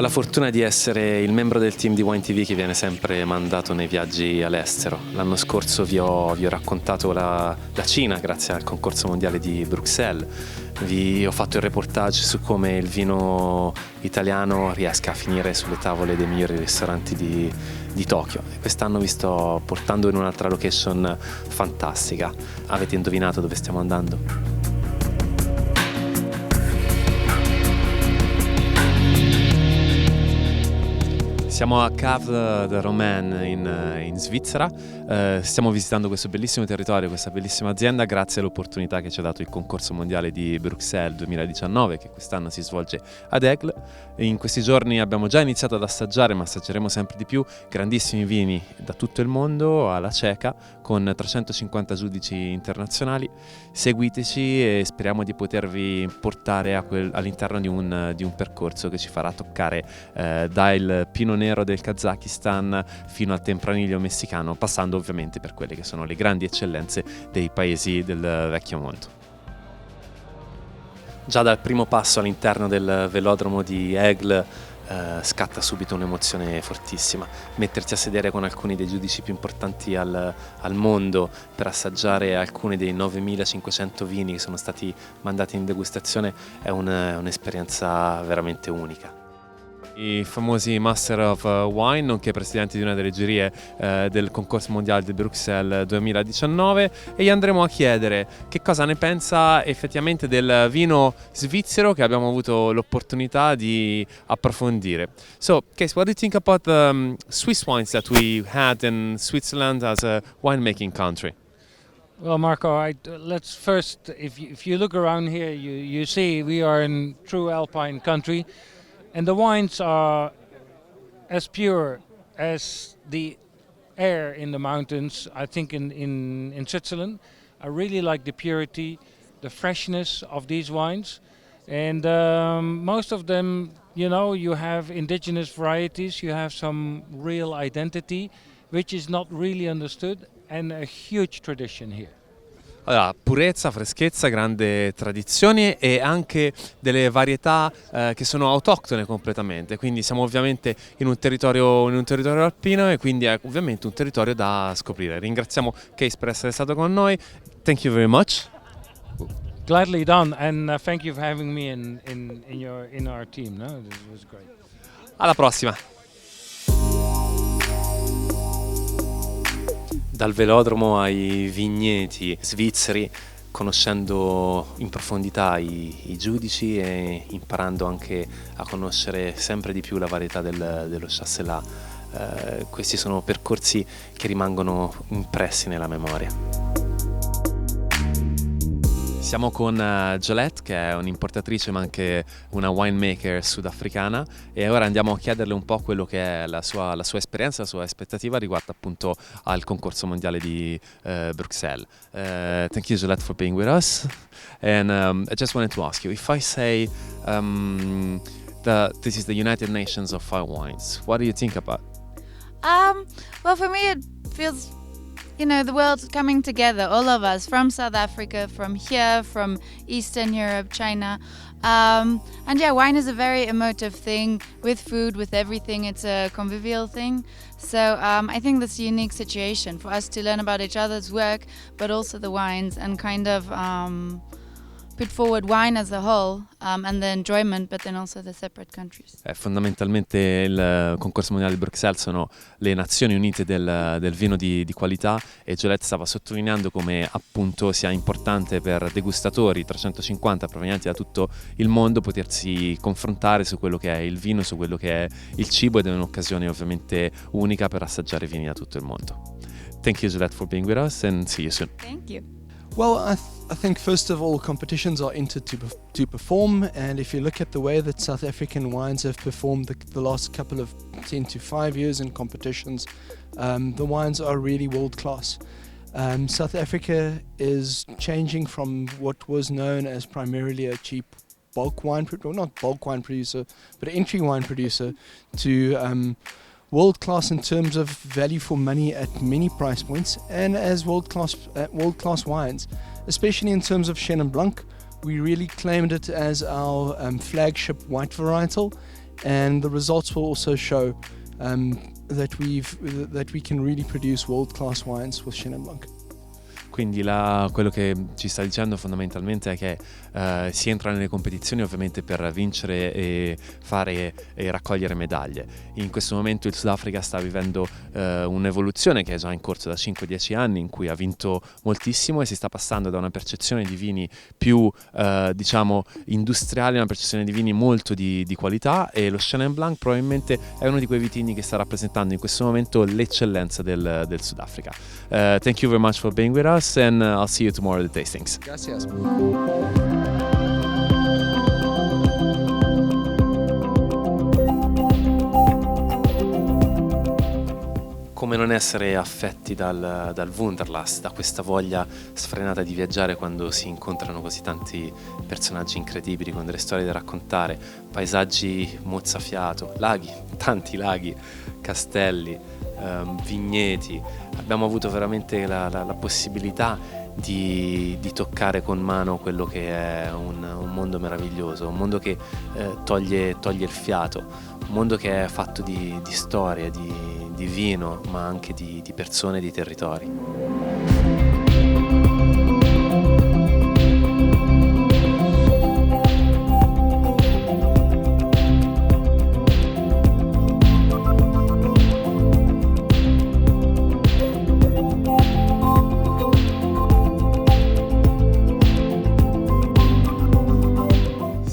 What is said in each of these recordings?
la fortuna di essere il membro del team di Wine TV che viene sempre mandato nei viaggi all'estero. L'anno scorso vi ho raccontato la Cina grazie al concorso mondiale di Bruxelles. Vi ho fatto il reportage su come il vino italiano riesca a finire sulle tavole dei migliori ristoranti di Tokyo. E quest'anno vi sto portando in un'altra location fantastica. Avete indovinato dove stiamo andando? Siamo a Cave de Romaine in Svizzera, stiamo visitando questo bellissimo territorio, questa bellissima azienda grazie all'opportunità che ci ha dato il concorso mondiale di Bruxelles 2019 che quest'anno si svolge ad Aigle. In questi giorni abbiamo già iniziato ad assaggiare, ma assaggeremo sempre di più, grandissimi vini da tutto il mondo alla cieca con 350 giudici internazionali. Seguiteci e speriamo di potervi portare all'interno di un percorso che ci farà toccare dal Pinot Nero del Kazakistan fino al Tempranillo messicano, passando ovviamente per quelle che sono le grandi eccellenze dei paesi del vecchio mondo. Già dal primo passo all'interno del velodromo di Aigle scatta subito un'emozione fortissima. Metterti a sedere con alcuni dei giudici più importanti al mondo per assaggiare alcuni dei 9500 vini che sono stati mandati in degustazione è un'esperienza veramente unica. I famosi Master of Wine, nonché presidenti di una delle giurie del concorso mondiale di Bruxelles 2019, e gli andremo a chiedere che cosa ne pensa effettivamente del vino svizzero che abbiamo avuto l'opportunità di approfondire. So, Kees, what do you think about the Swiss wines that we had in Switzerland as a winemaking country? Well, Marco, let's first, if you look around here, you see we are in true alpine country. And the wines are as pure as the air in the mountains, I think in Switzerland. I really like the purity, the freshness of these wines. And most of them, you know, you have indigenous varieties, you have some real identity, which is not really understood, and a huge tradition here. Allora, purezza, freschezza, grande tradizione e anche delle varietà che sono autoctone completamente, quindi siamo ovviamente in un territorio alpino e quindi è ovviamente un territorio da scoprire. Ringraziamo Kees per essere stato con noi, thank you very much. Gladly done, and thank you for having me in our team. No? This was great. Alla prossima! Dal velodromo ai vigneti svizzeri, conoscendo in profondità i giudici e imparando anche a conoscere sempre di più la varietà dello Chasselas. Questi sono percorsi che rimangono impressi nella memoria. Siamo con Jolette, che è un'importatrice ma anche una winemaker sudafricana, e ora andiamo a chiederle un po' quello che è la sua esperienza, la sua aspettativa riguardo appunto al concorso mondiale di Bruxelles. Thank you, Jolette, for being with us. And I just wanted to ask you, if I say this is the United Nations of fine wines, what do you think about? Well, for me it feels, you know, the world's coming together, all of us, from South Africa, from here, from Eastern Europe, China. And yeah, wine is a very emotive thing with food, with everything. It's a convivial thing. So I think that's a unique situation for us to learn about each other's work, but also the wines, and kind of put forward wine as a whole and the enjoyment, but then also the separate countries. Fondamentalmente il concorso mondiale di Bruxelles sono le Nazioni Unite del vino di qualità, e Jolette stava sottolineando come appunto sia importante per degustatori 350 provenienti da tutto il mondo potersi confrontare su quello che è il vino, su quello che è il cibo, ed è un'occasione ovviamente unica per assaggiare vini da tutto il mondo. Thank you, Jolette, for being with us, and see you soon. Thank you. Well, I think first of all, competitions are entered to perform, and if you look at the way that South African wines have performed the last couple of 10 to 5 years in competitions, the wines are really world class. South Africa is changing from what was known as primarily a cheap bulk wine, well, not bulk wine producer, but entry wine producer, to world class in terms of value for money at many price points, and as world class wines, especially in terms of Chenin Blanc. We really claimed it as our flagship white varietal, and the results will also show that we can really produce world-class wines with Chenin Blanc. Quindi quello che ci sta dicendo fondamentalmente è che si entra nelle competizioni ovviamente per vincere e fare e raccogliere medaglie. In questo momento il Sudafrica sta vivendo un'evoluzione che è già in corso da 5-10 anni, in cui ha vinto moltissimo e si sta passando da una percezione di vini più diciamo industriale a una percezione di vini molto di qualità, e lo Chenin Blanc probabilmente è uno di quei vitigni che sta rappresentando in questo momento l'eccellenza del Sudafrica. Thank you very much for being with us, and I'll see you tomorrow at the tastings. Gracias. Come non essere affetti dal Wunderlust, da questa voglia sfrenata di viaggiare quando si incontrano così tanti personaggi incredibili, con delle storie da raccontare, paesaggi mozzafiato, laghi, tanti laghi, castelli, vigneti. Abbiamo avuto veramente la possibilità di toccare con mano quello che è un mondo meraviglioso, un mondo che toglie il fiato, un mondo che è fatto di storie, di vino, ma anche di persone e di territori.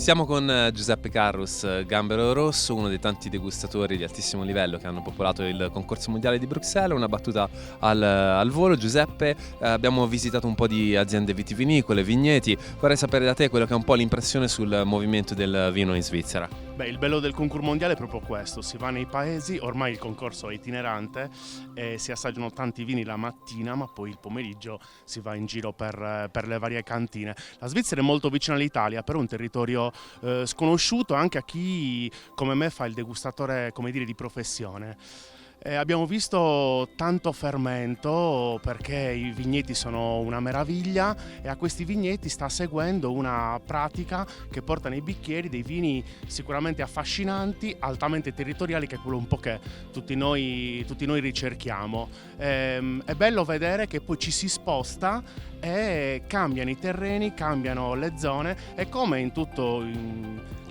Siamo con Giuseppe Carrus, Gambero Rosso, uno dei tanti degustatori di altissimo livello che hanno popolato il concorso mondiale di Bruxelles. Una battuta al volo. Giuseppe, abbiamo visitato un po' di aziende vitivinicole, vigneti. Vorrei sapere da te quello che è un po' l'impressione sul movimento del vino in Svizzera. Beh, il bello del concorso mondiale è proprio questo: si va nei paesi, ormai il concorso è itinerante e si assaggiano tanti vini la mattina, ma poi il pomeriggio si va in giro per le varie cantine. La Svizzera è molto vicina all'Italia, però è un territorio sconosciuto anche a chi come me fa il degustatore, come dire, di professione. Abbiamo visto tanto fermento perché i vigneti sono una meraviglia, e a questi vigneti sta seguendo una pratica che porta nei bicchieri dei vini sicuramente affascinanti, altamente territoriali, che è quello un po' che tutti noi ricerchiamo. È bello vedere che poi ci si sposta e cambiano i terreni, cambiano le zone, e come in tutto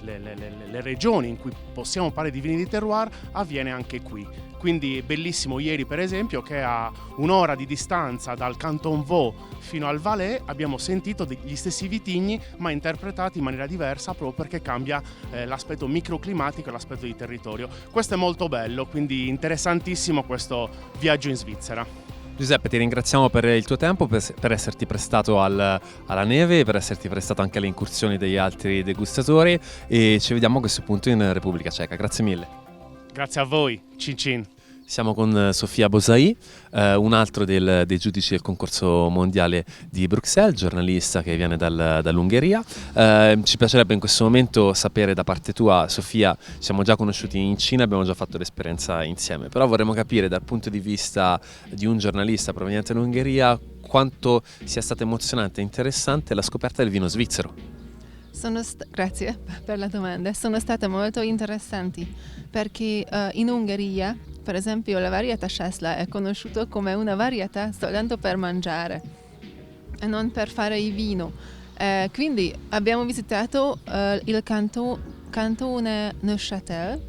le regioni in cui possiamo parlare di vini di terroir avviene anche qui. Quindi bellissimo ieri per esempio che a un'ora di distanza dal Canton Vaud fino al Valais abbiamo sentito gli stessi vitigni ma interpretati in maniera diversa, proprio perché cambia l'aspetto microclimatico e l'aspetto di territorio. Questo è molto bello, quindi interessantissimo questo viaggio in Svizzera. Giuseppe, ti ringraziamo per il tuo tempo, per esserti prestato alla neve, per esserti prestato anche alle incursioni degli altri degustatori, e ci vediamo a questo punto in Repubblica Ceca. Grazie mille. Grazie a voi, cin cin. Siamo con Sofia Bosai, un altro dei giudici del concorso mondiale di Bruxelles, giornalista che viene dall'Ungheria. Ci piacerebbe in questo momento sapere da parte tua, Sofia, siamo già conosciuti in Cina, abbiamo già fatto l'esperienza insieme, però vorremmo capire dal punto di vista di un giornalista proveniente dall'Ungheria quanto sia stata emozionante e interessante la scoperta del vino svizzero. Grazie per la domanda. Sono state molto interessanti perché in Ungheria, per esempio, la varietà Sesla è conosciuta come una varietà soltanto per mangiare e non per fare il vino. Quindi abbiamo visitato il cantone Neuchâtel,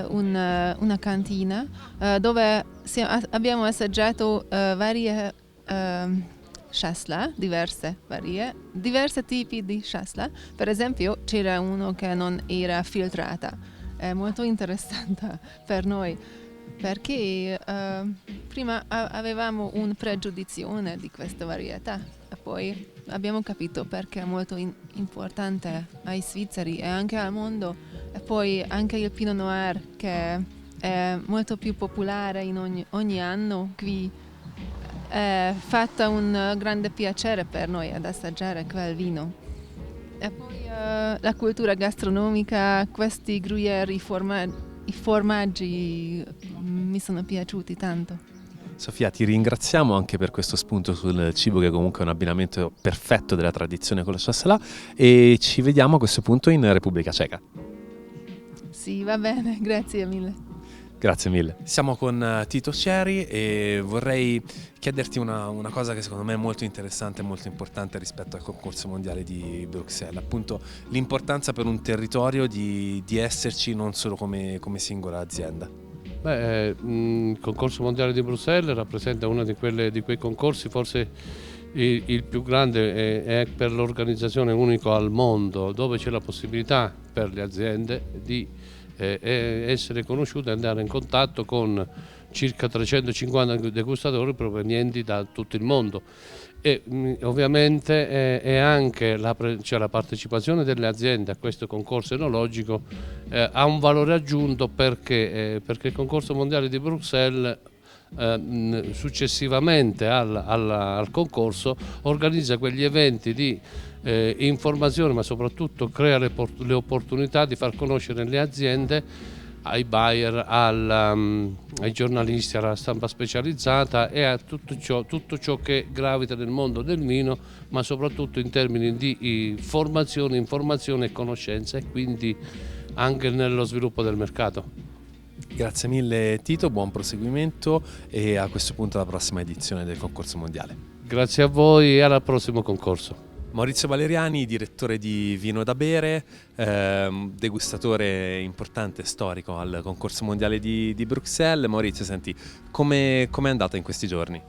una cantina dove abbiamo assaggiato varie Sesla, diversi tipi di Sesla. Per esempio c'era uno che non era filtrata. È molto interessante per noi perché prima avevamo un pregiudizio di questa varietà e poi abbiamo capito perché è molto importante ai svizzeri e anche al mondo, e poi anche il Pinot Noir che è molto più popolare in ogni anno qui. È fatta un grande piacere per noi ad assaggiare quel vino. E poi la cultura gastronomica, questi gruyère, i formaggi mi sono piaciuti tanto. Sofia, ti ringraziamo anche per questo spunto sul cibo, che comunque è un abbinamento perfetto della tradizione con la Chasselas, e ci vediamo a questo punto in Repubblica Ceca. Sì, va bene, grazie mille. Grazie mille. Siamo con Tito Ceri e vorrei chiederti una cosa che secondo me è molto interessante e molto importante rispetto al concorso mondiale di Bruxelles, appunto l'importanza per un territorio di esserci non solo come singola azienda. Il concorso mondiale di Bruxelles rappresenta uno di quei concorsi, forse il più grande è per l'organizzazione unico al mondo, dove c'è la possibilità per le aziende di essere conosciute e andare in contatto con circa 350 degustatori provenienti da tutto il mondo. E ovviamente è anche la partecipazione delle aziende a questo concorso enologico ha un valore aggiunto perché il concorso mondiale di Bruxelles successivamente al concorso organizza quegli eventi di informazione, ma soprattutto crea le opportunità di far conoscere le aziende ai buyer, ai giornalisti, alla stampa specializzata e a tutto ciò che gravita nel mondo del vino, ma soprattutto in termini di formazione, informazione e conoscenza, e quindi anche nello sviluppo del mercato. Grazie mille Tito, buon proseguimento e a questo punto alla prossima edizione del concorso mondiale. Grazie a voi e al prossimo concorso. Maurizio Valeriani, direttore di Vino da Bere, degustatore importante e storico al concorso mondiale di Bruxelles. Maurizio, senti, com'è andata in questi giorni?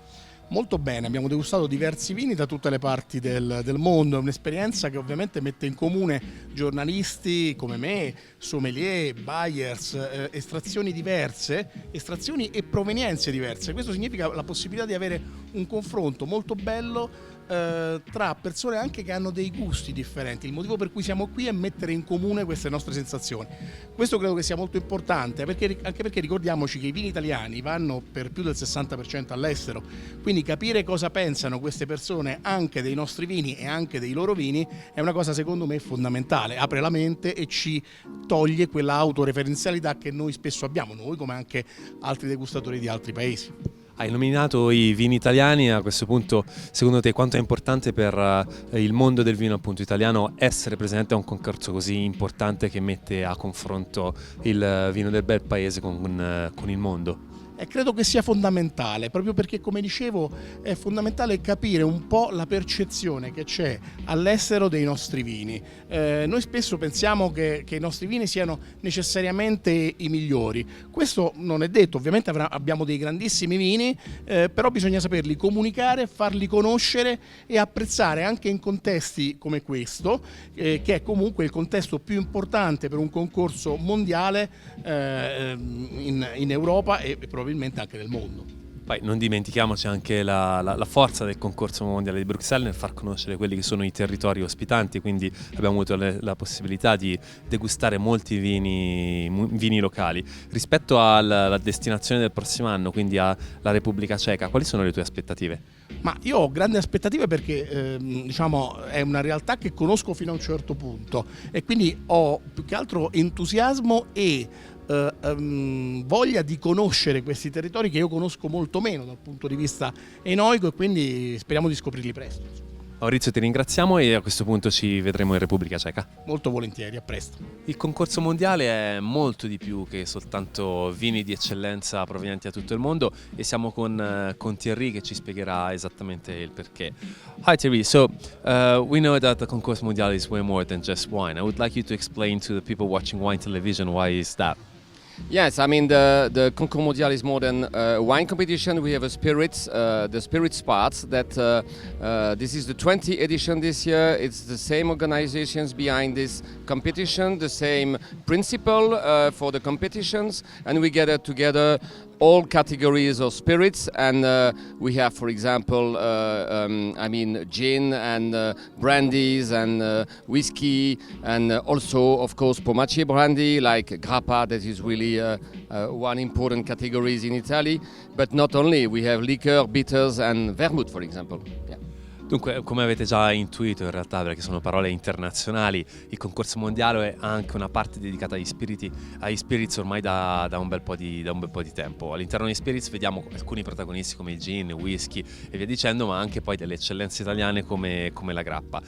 Molto bene, abbiamo degustato diversi vini da tutte le parti del mondo, è un'esperienza che ovviamente mette in comune giornalisti come me, sommelier, buyers, estrazioni diverse, estrazioni e provenienze diverse. Questo significa la possibilità di avere un confronto molto bello tra persone anche che hanno dei gusti differenti. Il motivo per cui siamo qui è mettere in comune queste nostre sensazioni. Questo credo che sia molto importante, anche perché ricordiamoci che i vini italiani vanno per più del 60% all'estero, quindi capire cosa pensano queste persone anche dei nostri vini e anche dei loro vini è una cosa secondo me fondamentale, apre la mente e ci toglie quella autoreferenzialità che noi spesso abbiamo, noi come anche altri degustatori di altri paesi. Hai nominato i vini italiani, a questo punto secondo te quanto è importante per il mondo del vino appunto italiano essere presente a un concorso così importante che mette a confronto il vino del bel paese con il mondo? E credo che sia fondamentale, proprio perché come dicevo è fondamentale capire un po' la percezione che c'è all'estero dei nostri vini. Noi spesso pensiamo che i nostri vini siano necessariamente i migliori, questo non è detto, ovviamente abbiamo dei grandissimi vini, però bisogna saperli comunicare, farli conoscere e apprezzare anche in contesti come questo, che è comunque il contesto più importante per un concorso mondiale in Europa e probabilmente anche nel mondo. Poi non dimentichiamoci anche la forza del concorso mondiale di Bruxelles nel far conoscere quelli che sono i territori ospitanti, quindi abbiamo avuto la possibilità di degustare molti vini locali. Rispetto alla destinazione del prossimo anno, quindi alla Repubblica Ceca, quali sono le tue aspettative? Ma io ho grandi aspettative perché diciamo è una realtà che conosco fino a un certo punto e quindi ho più che altro entusiasmo e voglia di conoscere questi territori che io conosco molto meno dal punto di vista enoico e quindi speriamo di scoprirli presto. Maurizio, ti ringraziamo e a questo punto ci vedremo in Repubblica Ceca. Molto volentieri, a presto. Il concorso mondiale è molto di più che soltanto vini di eccellenza provenienti da tutto il mondo e siamo con Thierry che ci spiegherà esattamente il perché. Hi Thierry, so we know that the concours mondial is way more than just wine. I would like you to explain to the people watching wine television why is that. Yes, I mean the Concours Mondial is more than wine competition. We have a the spirits parts that this is the 20th edition this year. It's the same organizations behind this competition, the same principle for the competitions, and we gather together all categories of spirits, and we have, for example, I mean gin and brandies and whiskey, and also, of course, Pomacci brandy like Grappa, that is really one important category in Italy. But not only, we have liquor, bitters, and vermouth, for example. Yeah. Dunque, come avete già intuito in realtà, perché sono parole internazionali, il concorso mondiale è anche una parte dedicata agli spirits ormai da un bel po' di tempo. All'interno degli spirits vediamo alcuni protagonisti come il gin, il whisky e via dicendo, ma anche poi delle eccellenze italiane come la grappa.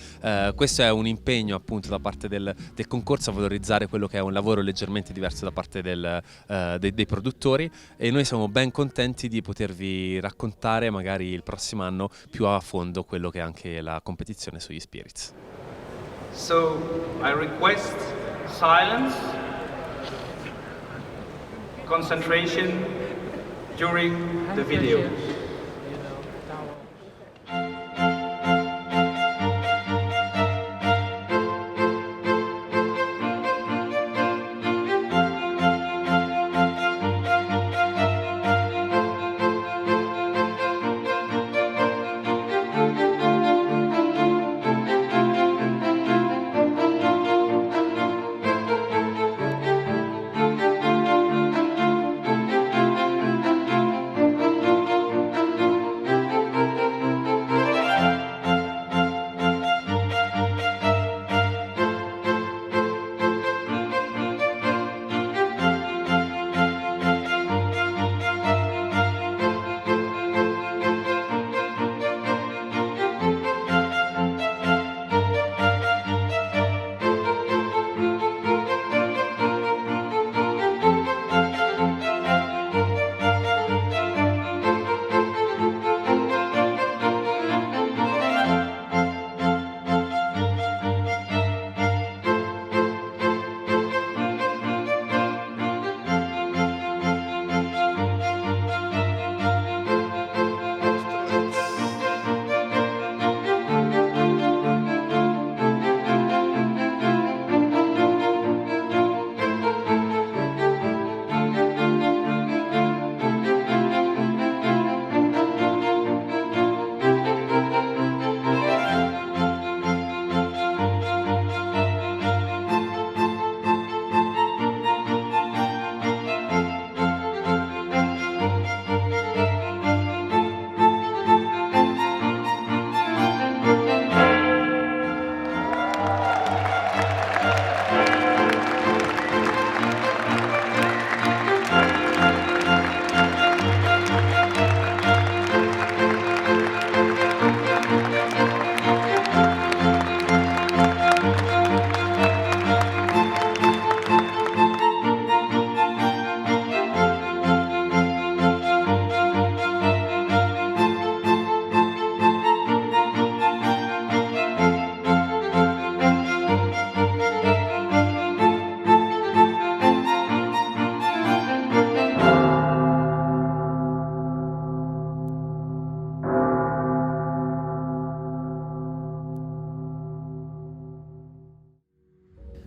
Questo è un impegno appunto da parte del concorso a valorizzare quello che è un lavoro leggermente diverso da parte dei produttori, e noi siamo ben contenti di potervi raccontare magari il prossimo anno più a fondo quello che è anche la competizione sugli spirits. So I request silence, concentration during the video.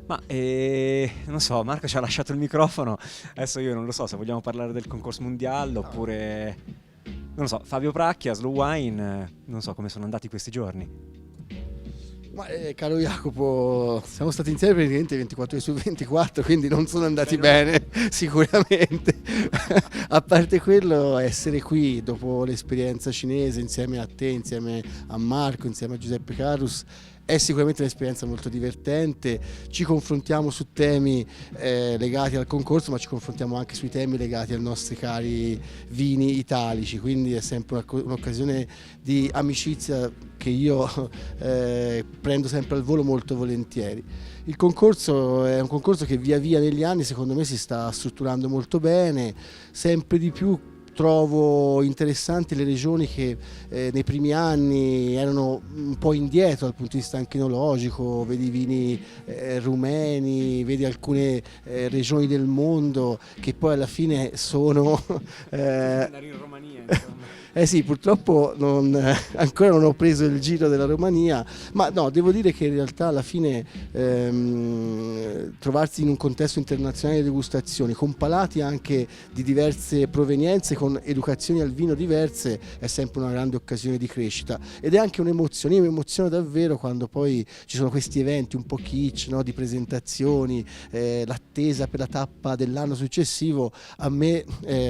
Ma non so, Marco ci ha lasciato il microfono, adesso io non lo so se vogliamo parlare del concorso mondiale oppure, non lo so, Fabio Pracchia, Slow Wine, non so come sono andati questi giorni. Ma, caro Jacopo, siamo stati insieme praticamente 24 ore su 24, quindi non sono andati bene sicuramente. A parte quello, essere qui dopo l'esperienza cinese insieme a te, insieme a Marco, insieme a Giuseppe Carus, è sicuramente un'esperienza molto divertente. Ci confrontiamo su temi legati al concorso, ma ci confrontiamo anche sui temi legati ai nostri cari vini italici, quindi è sempre un'occasione di amicizia che io prendo sempre al volo molto volentieri. Il concorso è un concorso che via via negli anni secondo me si sta strutturando molto bene, sempre di più. Trovo interessanti le regioni che nei primi anni erano un po' indietro dal punto di vista anche enologico, vedi i vini rumeni, vedi alcune regioni del mondo che poi alla fine sono... in Romania, insomma. Sì, purtroppo ancora non ho preso il giro della Romania, ma no, devo dire che in realtà alla fine trovarsi in un contesto internazionale di degustazioni, con palati anche di diverse provenienze, con educazioni al vino diverse, è sempre una grande occasione di crescita ed è anche un'emozione. Io mi emoziono davvero quando poi ci sono questi eventi un po' kitsch, no, di presentazioni, l'attesa per la tappa dell'anno successivo. A me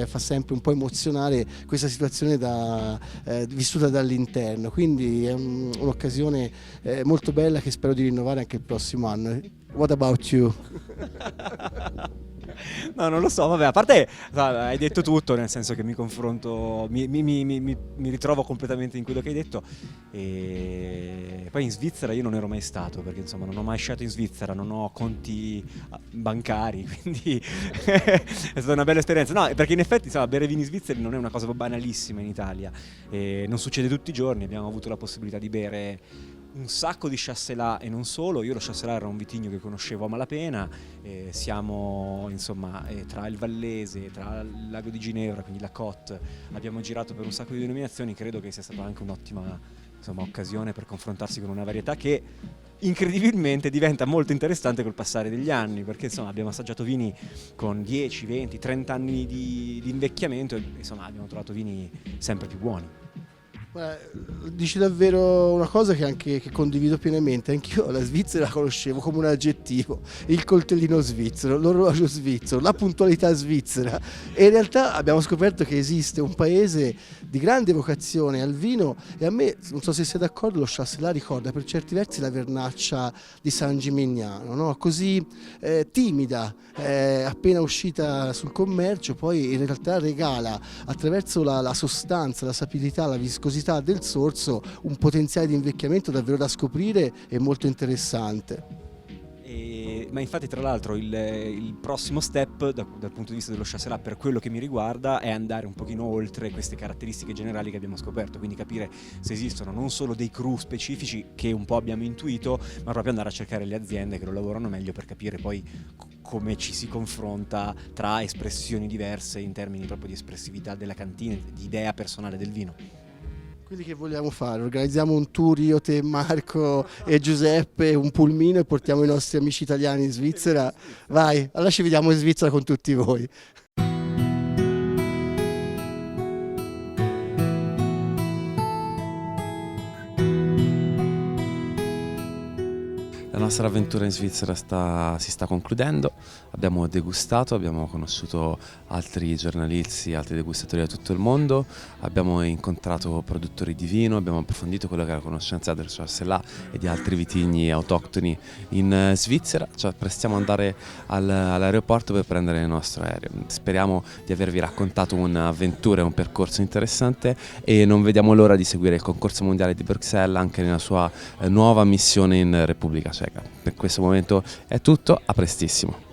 fa sempre un po' emozionare questa situazione da un'esperienza vissuta dall'interno, quindi è un'occasione molto bella che spero di rinnovare anche il prossimo anno. What about you? No, non lo so, vabbè, a parte hai detto tutto, nel senso che mi confronto, mi ritrovo completamente in quello che hai detto, e poi in Svizzera io non ero mai stato, perché insomma non ho mai sciato in Svizzera, non ho conti bancari, quindi è stata una bella esperienza. No, perché in effetti insomma, bere vini svizzeri non è una cosa banalissima in Italia, e non succede tutti i giorni. Abbiamo avuto la possibilità di bere un sacco di Chasselas e non solo. Io lo Chasselas era un vitigno che conoscevo a malapena, siamo insomma tra il Vallese, tra il lago di Ginevra, quindi la Côte, abbiamo girato per un sacco di denominazioni. Credo che sia stata anche un'ottima occasione per confrontarsi con una varietà che incredibilmente diventa molto interessante col passare degli anni, perché insomma abbiamo assaggiato vini con 10, 20, 30 anni di invecchiamento e insomma abbiamo trovato vini sempre più buoni. Dici davvero una cosa che condivido pienamente. Anch'io la Svizzera la conoscevo come un aggettivo: il coltellino svizzero, l'orologio svizzero, la puntualità svizzera, e in realtà abbiamo scoperto che esiste un paese di grande vocazione al vino, e a me, non so se sei d'accordo, lo Chasselas ricorda per certi versi la vernaccia di San Gimignano, no? Così timida, appena uscita sul commercio, poi in realtà regala attraverso la sostanza, la sapidità, la viscosità del sorso un potenziale di invecchiamento davvero da scoprire e molto interessante. Ma infatti, tra l'altro, il prossimo step dal punto di vista dello Chasselas, per quello che mi riguarda, è andare un pochino oltre queste caratteristiche generali che abbiamo scoperto, quindi capire se esistono non solo dei cru specifici che un po' abbiamo intuito, ma proprio andare a cercare le aziende che lo lavorano meglio, per capire poi come ci si confronta tra espressioni diverse in termini proprio di espressività della cantina, di idea personale del vino. Quindi che vogliamo fare? Organizziamo un tour, io, te, Marco e Giuseppe, un pulmino, e portiamo i nostri amici italiani in Svizzera? Vai, allora ci vediamo in Svizzera con tutti voi. La nostra avventura in Svizzera si sta concludendo. Abbiamo degustato, abbiamo conosciuto altri giornalisti, altri degustatori da tutto il mondo, abbiamo incontrato produttori di vino, abbiamo approfondito quello che è la conoscenza del Chasselas e di altri vitigni autoctoni in Svizzera. Ci apprestiamo ad andare all'aeroporto per prendere il nostro aereo. Speriamo di avervi raccontato un'avventura e un percorso interessante, e non vediamo l'ora di seguire il concorso mondiale di Bruxelles anche nella sua nuova missione in Repubblica Ceca. Per questo momento è tutto, a prestissimo.